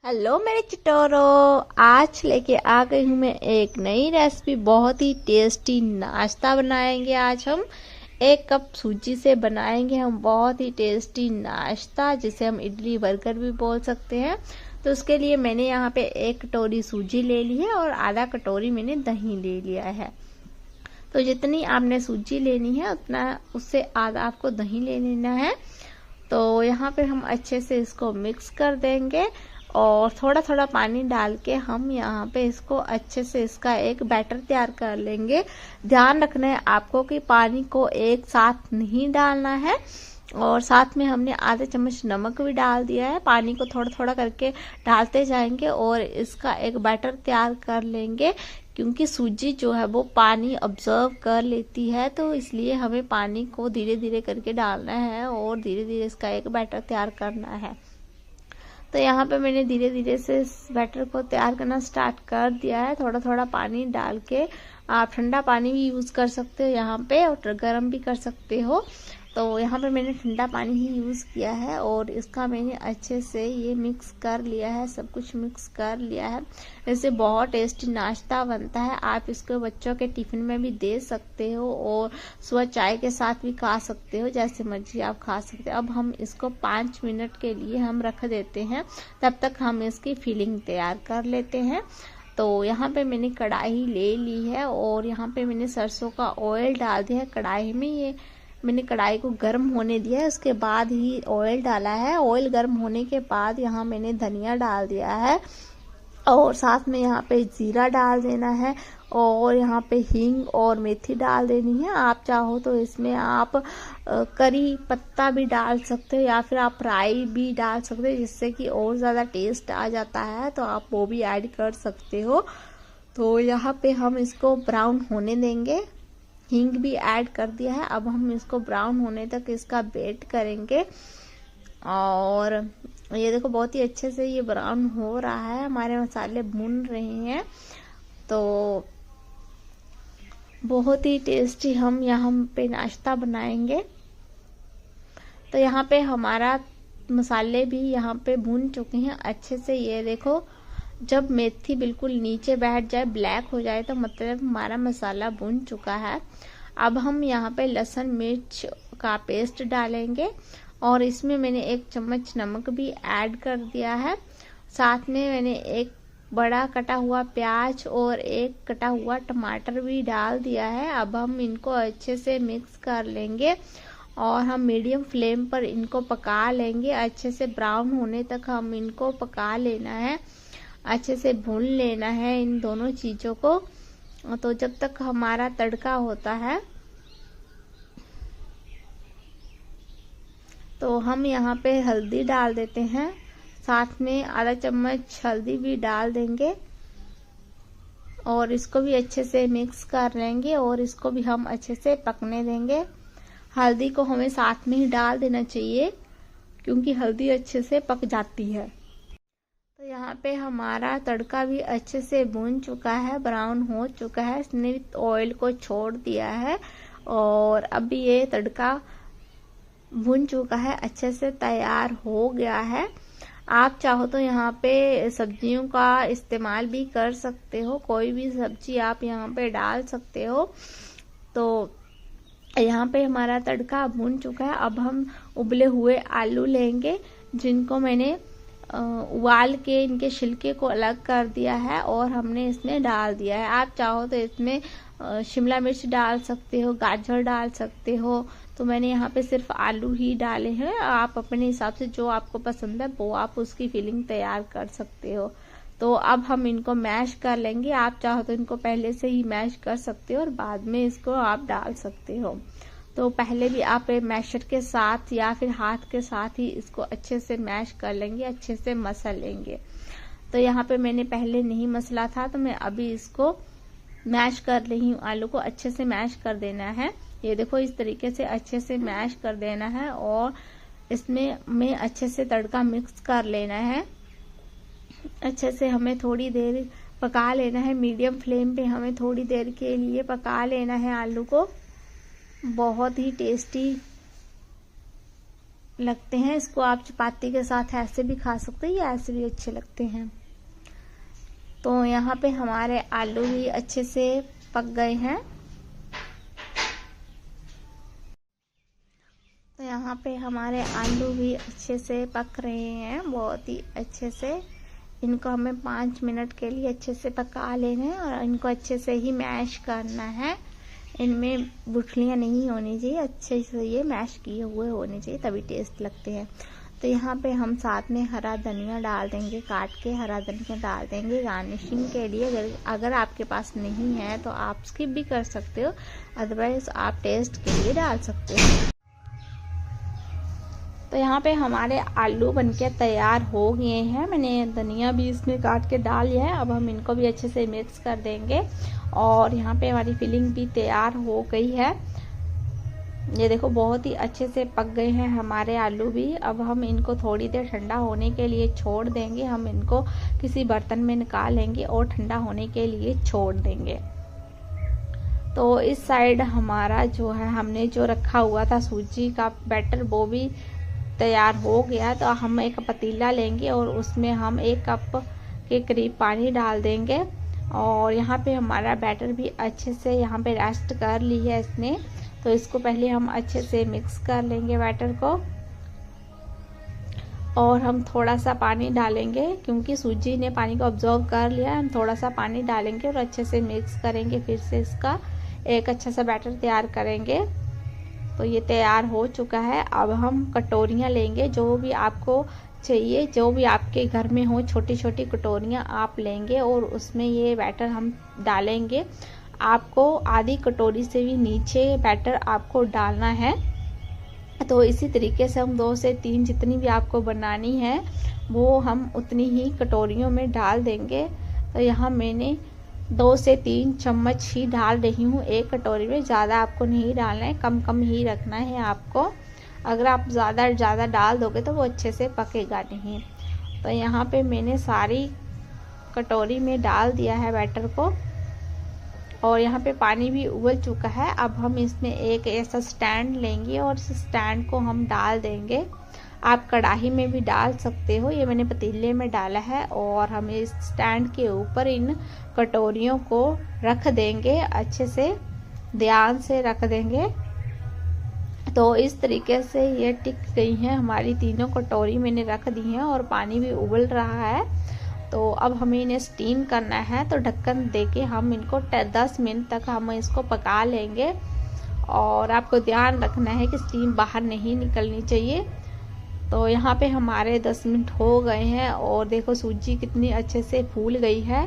Hello मेरे चिटोरो। आज लेके आ गई हूँ मैं एक नई रेसिपी। बहुत ही टेस्टी नाश्ता बनाएंगे आज हम। 1 कप सूजी से बनाएंगे हम बहुत ही टेस्टी नाश्ता, जिसे हम इडली बर्गर भी बोल सकते हैं। तो उसके लिए मैंने यहाँ पे 1 कटोरी सूजी ले ली है और आधा कटोरी मैंने दही ले लिया है। तो जितनी आपने सूजी लेनी है उतना उससे आधा आपको दही ले लेना है। तो यहाँ पे हम अच्छे से इसको मिक्स कर देंगे और थोड़ा थोड़ा पानी डाल के हम यहाँ पे इसको अच्छे से इसका एक बैटर तैयार कर लेंगे। ध्यान रखना है आपको कि पानी को एक साथ नहीं डालना है, और साथ में हमने आधा चम्मच नमक भी डाल दिया है। पानी को थोड़ा थोड़ा करके डालते जाएंगे और इसका एक बैटर तैयार कर लेंगे, क्योंकि सूजी जो है वो पानी ऑब्जर्व कर लेती है, तो इसलिए हमें पानी को धीरे धीरे करके डालना है और धीरे धीरे इसका एक बैटर तैयार करना है। तो यहाँ पे मैंने धीरे धीरे से इस बैटर को तैयार करना स्टार्ट कर दिया है। थोड़ा थोड़ा पानी डाल के आप ठंडा पानी भी यूज़ कर सकते हो यहाँ पे, और गर्म भी कर सकते हो। तो यहाँ पे मैंने ठंडा पानी ही यूज़ किया है और इसका मैंने अच्छे से ये मिक्स कर लिया है, सब कुछ मिक्स कर लिया है। इससे बहुत टेस्टी नाश्ता बनता है। आप इसको बच्चों के टिफिन में भी दे सकते हो और सुबह चाय के साथ भी खा सकते हो, जैसे मर्जी आप खा सकते हो। अब हम इसको 5 मिनट के लिए हम रख देते हैं, तब तक हम इसकी फिलिंग तैयार कर लेते हैं। तो यहाँ पे मैंने कढ़ाई ले ली है और यहाँ पे मैंने सरसों का ऑयल डाल दिया है कढ़ाई में। ये मैंने कढ़ाई को गर्म होने दिया है, उसके बाद ही ऑयल डाला है। ऑयल गर्म होने के बाद यहाँ मैंने धनिया डाल दिया है और साथ में यहाँ पे जीरा डाल देना है और यहाँ पे हींग और मेथी डाल देनी है। आप चाहो तो इसमें आप करी पत्ता भी डाल सकते हो या फिर आप राई भी डाल सकते हो, जिससे कि और ज़्यादा टेस्ट आ जाता है, तो आप वो भी ऐड कर सकते हो। तो यहाँ पे हम इसको ब्राउन होने देंगे। हींग भी ऐड कर दिया है। अब हम इसको ब्राउन होने तक इसका वेट करेंगे। और ये देखो बहुत ही अच्छे से ये ब्राउन हो रहा है, हमारे मसाले भून रहे हैं। तो बहुत ही टेस्टी हम यहाँ पे नाश्ता बनाएंगे। तो यहाँ पे हमारा मसाले भी यहाँ पे भून चुके हैं अच्छे से। ये देखो जब मेथी बिल्कुल नीचे बैठ जाए, ब्लैक हो जाए, तो मतलब हमारा मसाला भून चुका है। अब हम यहाँ पे लहसुन मिर्च का पेस्ट डालेंगे और इसमें मैंने 1 चम्मच नमक भी ऐड कर दिया है। साथ में मैंने 1 बड़ा कटा हुआ प्याज और 1 कटा हुआ टमाटर भी डाल दिया है। अब हम इनको अच्छे से मिक्स कर लेंगे और हम मीडियम फ्लेम पर इनको पका लेंगे। अच्छे से ब्राउन होने तक हम इनको पका लेना है, अच्छे से भून लेना है इन दोनों चीज़ों को। तो जब तक हमारा तड़का होता है, तो हम यहाँ पे हल्दी डाल देते हैं। साथ में आधा चम्मच हल्दी भी डाल देंगे और इसको भी अच्छे से मिक्स कर लेंगे और इसको भी हम अच्छे से पकने देंगे। हल्दी को हमें साथ में ही डाल देना चाहिए, क्योंकि हल्दी अच्छे से पक जाती है। तो यहाँ पे हमारा तड़का भी अच्छे से भून चुका है, ब्राउन हो चुका है, इसने ऑयल को छोड़ दिया है और अब ये तड़का भून चुका है, अच्छे से तैयार हो गया है। आप चाहो तो यहाँ पे सब्जियों का इस्तेमाल भी कर सकते हो, कोई भी सब्जी आप यहाँ पे डाल सकते हो। तो यहाँ पे हमारा तड़का भून चुका है। अब हम उबले हुए आलू लेंगे, जिनको मैंने उबाल के इनके छिलके को अलग कर दिया है और हमने इसमें डाल दिया है। आप चाहो तो इसमें शिमला मिर्च डाल सकते हो, गाजर डाल सकते हो। तो मैंने यहाँ पे सिर्फ आलू ही डाले हैं। आप अपने हिसाब से जो आपको पसंद है वो आप उसकी फिलिंग तैयार कर सकते हो। तो अब हम इनको मैश कर लेंगे। आप चाहो तो इनको पहले से ही मैश कर सकते हो और बाद में इसको आप डाल सकते हो। तो पहले भी आप मैशर के साथ या फिर हाथ के साथ ही इसको अच्छे से मैश कर लेंगे, अच्छे से मसल लेंगे। तो यहाँ पे मैंने पहले नहीं मसला था, तो मैं अभी इसको मैश कर रही हूँ। आलू को अच्छे से मैश कर देना है। ये देखो इस तरीके से अच्छे से मैश कर देना है और इसमें में अच्छे से तड़का मिक्स कर लेना है। अच्छे से हमें थोड़ी देर पका लेना है, मीडियम फ्लेम पे हमें थोड़ी देर के लिए पका लेना है आलू को। बहुत ही टेस्टी लगते हैं। इसको आप चपाती के साथ ऐसे भी खा सकते हैं या ऐसे भी अच्छे लगते हैं। तो यहाँ पे हमारे आलू भी अच्छे से पक गए हैं। तो यहाँ पे हमारे आलू भी अच्छे से पक रहे हैं, बहुत ही अच्छे से। इनको हमें 5 मिनट के लिए अच्छे से पका लेना है और इनको अच्छे से ही मैश करना है। इनमें गुठलियाँ नहीं होनी चाहिए, अच्छे से ये मैश किए हुए होने चाहिए, तभी टेस्ट लगते हैं। तो यहाँ पे हम साथ में हरा धनिया डाल देंगे, काट के हरा धनिया डाल देंगे गार्निशिंग के लिए। अगर आपके पास नहीं है तो आप स्किप भी कर सकते हो, अदरवाइज आप टेस्ट के लिए डाल सकते हो। तो यहाँ पे हमारे आलू बनके तैयार हो गए हैं। मैंने धनिया भी इसमें काट के डाल लिया है। अब हम इनको भी अच्छे से मिक्स कर देंगे और यहाँ पे हमारी फिलिंग भी तैयार हो गई है। ये देखो बहुत ही अच्छे से पक गए हैं हमारे आलू भी। अब हम इनको थोड़ी देर ठंडा होने के लिए छोड़ देंगे। हम इनको किसी बर्तन में निकाल लेंगे और ठंडा होने के लिए छोड़ देंगे। तो इस साइड हमारा जो है हमने जो रखा हुआ था सूजी का बैटर वो भी तैयार हो गया। तो हम एक पतीला लेंगे और उसमें हम 1 कप के करीब पानी डाल देंगे। और यहाँ पे हमारा बैटर भी अच्छे से यहाँ पे रेस्ट कर ली है इसने। तो इसको पहले हम अच्छे से मिक्स कर लेंगे बैटर को। और हम थोड़ा सा पानी डालेंगे क्योंकि सूजी ने पानी को ऑब्जर्व कर लिया। हम थोड़ा सा पानी डालेंगे और अच्छे से मिक्स करेंगे। फिर से इसका एक अच्छा सा बैटर तैयार करेंगे। तो ये तैयार हो चुका है। अब हम कटोरियाँ लेंगे, जो भी आपको चाहिए, जो भी आपके घर में हो, छोटी छोटी कटोरियाँ आप लेंगे और उसमें ये बैटर हम डालेंगे। आपको आधी कटोरी से भी नीचे बैटर आपको डालना है। तो इसी तरीके से हम 2 से 3 जितनी भी आपको बनानी है वो हम उतनी ही कटोरियों में डाल देंगे। तो यहाँ मैंने 2 से 3 चम्मच ही डाल रही हूँ एक कटोरी में। ज़्यादा आपको नहीं डालना है, कम कम ही रखना है आपको। अगर आप ज़्यादा डाल दोगे तो वो अच्छे से पकेगा नहीं। तो यहाँ पे मैंने सारी कटोरी में डाल दिया है बैटर को और यहाँ पे पानी भी उबल चुका है। अब हम इसमें एक ऐसा स्टैंड लेंगे और इस स्टैंड को हम डाल देंगे। आप कढ़ाई में भी डाल सकते हो, ये मैंने पतीले में डाला है। और हम इस स्टैंड के ऊपर इन कटोरियों को रख देंगे, अच्छे से ध्यान से रख देंगे। तो इस तरीके से ये टिक गई हैं हमारी तीनों कटोरी मैंने रख दी हैं और पानी भी उबल रहा है। तो अब हमें इन्हें स्टीम करना है। तो ढक्कन देके हम इनको 10 मिनट तक हम इसको पका लेंगे। और आपको ध्यान रखना है कि स्टीम बाहर नहीं निकलनी चाहिए। तो यहाँ पे हमारे 10 मिनट हो गए हैं और देखो सूजी कितनी अच्छे से फूल गई है।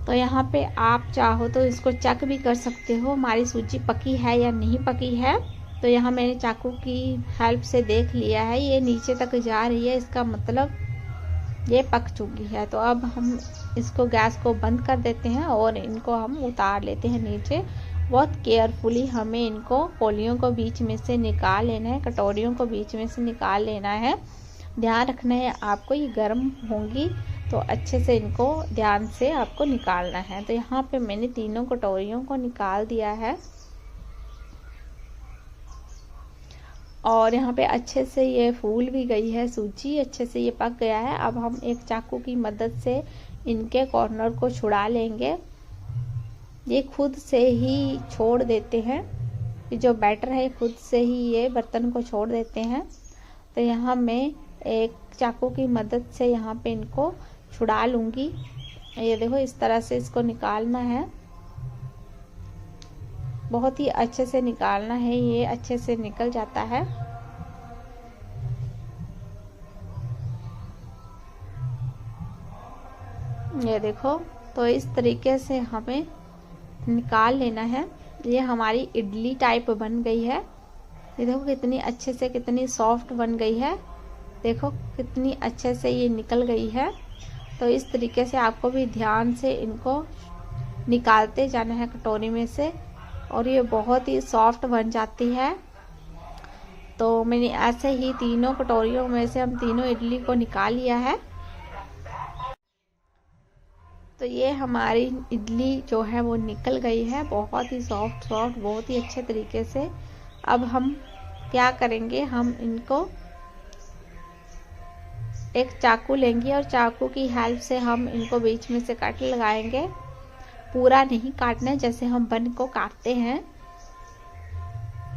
तो यहाँ पे आप चाहो तो इसको चेक भी कर सकते हो हमारी सूजी पकी है या नहीं पकी है। तो यहाँ मैंने चाकू की हेल्प से देख लिया है, ये नीचे तक जा रही है, इसका मतलब ये पक चुकी है। तो अब हम इसको गैस को बंद कर देते हैं और इनको हम उतार लेते हैं नीचे। बहुत केयरफुली हमें इनको कोलियों को बीच में से निकाल लेना है, कटोरियों को बीच में से निकाल लेना है। ध्यान रखना है आपको, ये गर्म होंगी तो अच्छे से इनको ध्यान से आपको निकालना है। तो यहाँ पे मैंने तीनों कटोरियों को निकाल दिया है और यहाँ पे अच्छे से ये फूल भी गई है सूजी, अच्छे से ये पक गया है। अब हम एक चाकू की मदद से इनके कॉर्नर को छुड़ा लेंगे। ये खुद से ही छोड़ देते हैं, ये जो बैटर है खुद से ही ये बर्तन को छोड़ देते हैं। तो यहाँ मैं एक चाकू की मदद से यहाँ पे इनको छुड़ा लूँगी। ये देखो इस तरह से इसको निकालना है, बहुत ही अच्छे से निकालना है, ये अच्छे से निकल जाता है। ये देखो, तो इस तरीके से हमें निकाल लेना है। ये हमारी इडली टाइप बन गई है। ये देखो कितनी अच्छे से, कितनी सॉफ्ट बन गई है। देखो कितनी अच्छे से ये निकल गई है। तो इस तरीके से आपको भी ध्यान से इनको निकालते जाना है कटोरी में से और ये बहुत ही सॉफ्ट बन जाती है। तो मैंने ऐसे ही तीनों कटोरियों में से हम तीनों इडली को निकाल लिया है। तो ये हमारी इडली जो है वो निकल गई है, बहुत ही सॉफ्ट बहुत ही अच्छे तरीके से। अब हम क्या करेंगे, हम इनको एक चाकू लेंगे और चाकू की हेल्प से हम इनको बीच में से कट लगाएंगे। पूरा नहीं काटना है जैसे हम बन को काटते हैं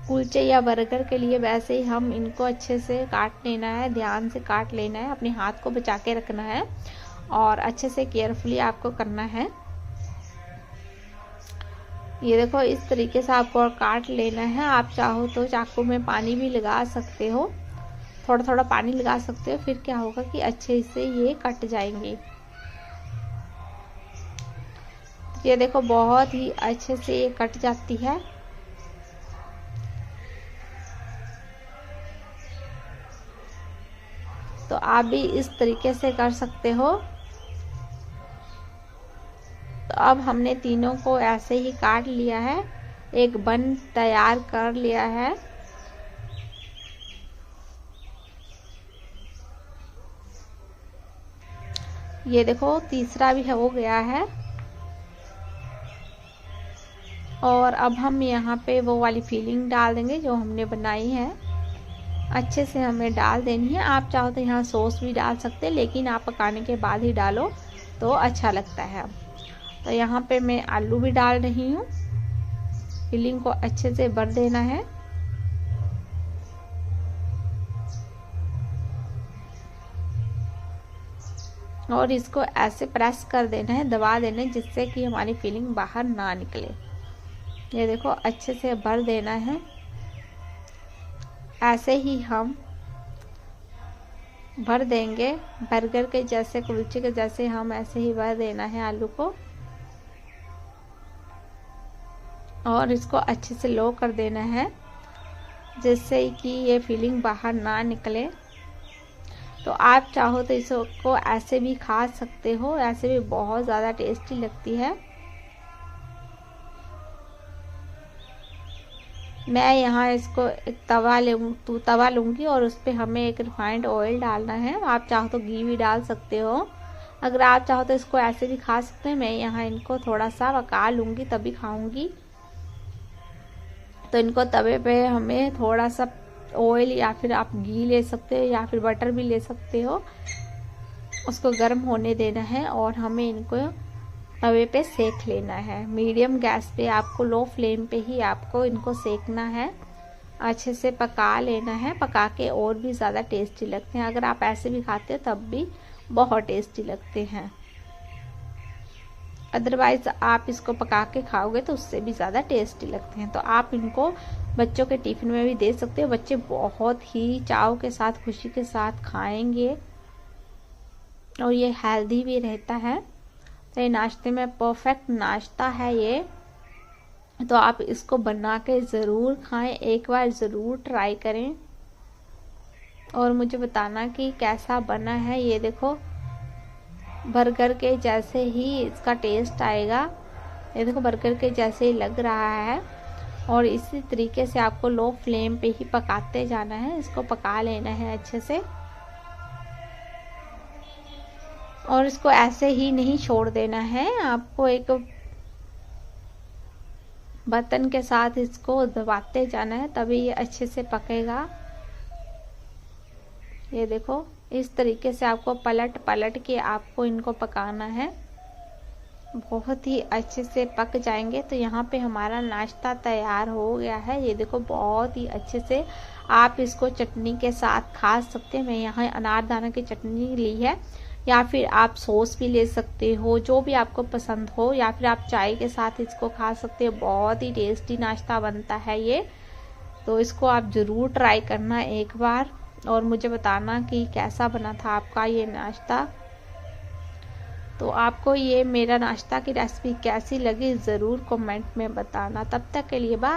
कुलचे या बर्गर के लिए, वैसे ही हम इनको अच्छे से काट लेना है, ध्यान से काट लेना है, अपने हाथ को बचा के रखना है और अच्छे से केयरफुली आपको करना है। ये देखो इस तरीके से आपको काट लेना है। आप चाहो तो चाकू में पानी भी लगा सकते हो, थोड़ा थोड़ा पानी लगा सकते हो, फिर क्या होगा कि अच्छे से ये कट जाएंगे। ये देखो बहुत ही अच्छे से ये कट जाती है। तो आप भी इस तरीके से कर सकते हो। तो अब हमने तीनों को ऐसे ही काट लिया है, एक बन तैयार कर लिया है। ये देखो तीसरा भी हो गया है। और अब हम यहाँ पे वो वाली फिलिंग डाल देंगे जो हमने बनाई है, अच्छे से हमें डाल देनी है। आप चाहो तो यहाँ सॉस भी डाल सकते हैं, लेकिन आप पकाने के बाद ही डालो तो अच्छा लगता है। तो यहाँ पे मैं आलू भी डाल रही हूँ। फिलिंग को अच्छे से भर देना है। और इसको ऐसे प्रेस कर देना है, दबा देना है, जिससे कि हमारी फिलिंग बाहर ना निकले। ये देखो अच्छे से भर देना है। ऐसे ही हम भर देंगे, बर्गर के जैसे, कुलचे के जैसे हम ऐसे ही भर देना है आलू को। और इसको अच्छे से लो कर देना है, जिससे कि ये फिलिंग बाहर ना निकले। तो आप चाहो तो इसको ऐसे भी खा सकते हो, ऐसे भी बहुत ज़्यादा टेस्टी लगती है। मैं यहाँ इसको एक तवा लूँगी और उस पर हमें एक रिफाइंड ऑयल डालना है। आप चाहो तो घी भी डाल सकते हो। अगर आप चाहो तो इसको ऐसे भी खा सकते हैं। मैं यहाँ इनको थोड़ा सा पका लूँगी तभी खाऊंगी। तो इनको तवे पे हमें थोड़ा सा ऑयल या फिर आप घी ले सकते हो या फिर बटर भी ले सकते हो, उसको गर्म होने देना है और हमें इनको तवे पे सेक लेना है। मीडियम गैस पे आपको, लो फ्लेम पे ही आपको इनको सेकना है, अच्छे से पका लेना है। पका के और भी ज़्यादा टेस्टी लगते हैं। अगर आप ऐसे भी खाते हो तब भी बहुत टेस्टी लगते हैं। अदरवाइज आप इसको पका के खाओगे तो उससे भी ज़्यादा टेस्टी लगते हैं। तो आप इनको बच्चों के टिफिन में भी दे सकते हो। बच्चे बहुत ही चाव के साथ, खुशी के साथ खाएंगे और ये हेल्दी भी रहता है। तो ये नाश्ते में परफेक्ट नाश्ता है ये। तो आप इसको बना के ज़रूर खाएं, एक बार ज़रूर ट्राई करें और मुझे बताना कि कैसा बना है। ये देखो बर्गर के जैसे ही इसका टेस्ट आएगा। ये देखो बर्गर के जैसे ही लग रहा है। और इसी तरीके से आपको लो फ्लेम पे ही पकाते जाना है, इसको पका लेना है अच्छे से। और इसको ऐसे ही नहीं छोड़ देना है, आपको एक बर्तन के साथ इसको दबाते जाना है, तभी ये अच्छे से पकेगा। ये देखो इस तरीके से आपको पलट पलट के आपको इनको पकाना है, बहुत ही अच्छे से पक जाएंगे। तो यहाँ पे हमारा नाश्ता तैयार हो गया है। ये देखो बहुत ही अच्छे से आप इसको चटनी के साथ खा सकते हैं। मैं यहाँ अनारदाना की चटनी ली है, या फिर आप सॉस भी ले सकते हो, जो भी आपको पसंद हो, या फिर आप चाय के साथ इसको खा सकते हो। बहुत ही टेस्टी नाश्ता बनता है ये। तो इसको आप ज़रूर ट्राई करना एक बार और मुझे बताना कि कैसा बना था आपका ये नाश्ता। तो आपको ये मेरा नाश्ता की रेसिपी कैसी लगी ज़रूर कमेंट में बताना। तब तक के लिए बाय।